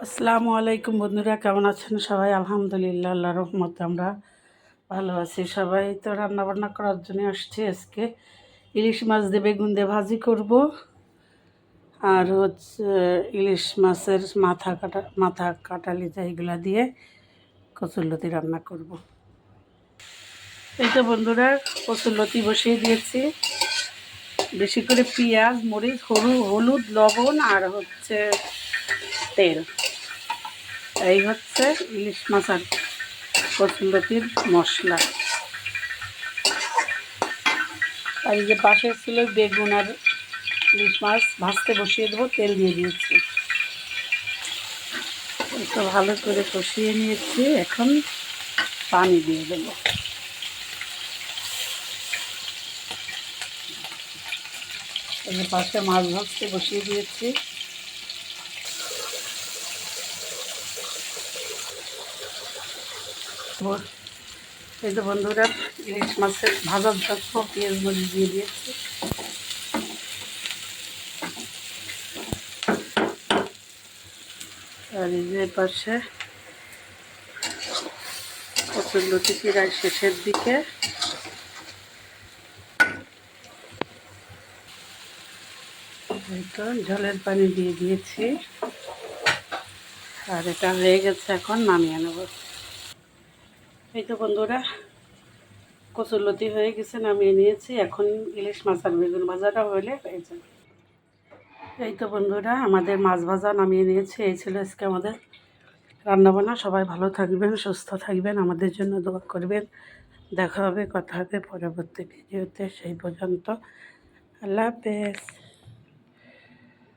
আসসালামু আলাইকুম বন্ধুরা, কেমন আছেন সবাই? আলহামদুলিল্লাহ, আল্লাহর রহমতে আমরা ভালো আছি। সবাই তো রান্না বান্না করার জন্য আসছি। আজকে ইলিশ মাছ দিয়ে বেগুন দিয়ে ভাজি করব, আর হচ্ছে ইলিশ মাছের মাথা কাটালি এইগুলা দিয়ে কচুরলতি রান্না করব। এই তো বন্ধুরা, কচুরলতি বসিয়ে দিয়েছি। বেশি করে পেঁয়াজ, মরিচ, হলুদ, লবণ আর হচ্ছে তেল। এই হচ্ছে ইলিশ মাছ আর কচুরলতির মশলা। আর এই যে পাশে ছিল বেগুন আর ইলিশ মাছ ভাজতে বসিয়ে দেবো, তেল দিয়ে দিয়েছি। একটু ভালো করে কষিয়ে নিয়েছি, এখন পানি দিয়ে দেবো। এই যে পাশে মাছ ভাজতে বসিয়ে দিয়েছি। এই যে বন্ধুরা, ইলিশ মাছের ভাজার জন্য পেঁয়াজ মরিচ দিয়ে দিয়েছি। আর এই যে পাশে কচুরলতি প্রায় শেষের দিকে। এই তো জলের পানি দিয়ে দিয়েছি, আর এটা হয়ে গেছে, এখন নামিয়ে নেব। এই তো বন্ধুরা, কচুরলতি হয়ে গেছে, নামিয়ে নিয়েছি। এখন ইলিশ মাছ আর বেগুন ভাজাটা হলে হয়ে যাবে। এই তো বন্ধুরা, আমাদের মাছ ভাজা নামিয়ে নিয়েছি। এই ছিল আজকে আমাদের রান্নাবান্না। সবাই ভালো থাকবেন, সুস্থ থাকবেন, আমাদের জন্য দোয়া করবেন। দেখা হবে, কথা হবে পরবর্তী ভিডিওতে। সেই পর্যন্ত আল্লাহ হাফেজ।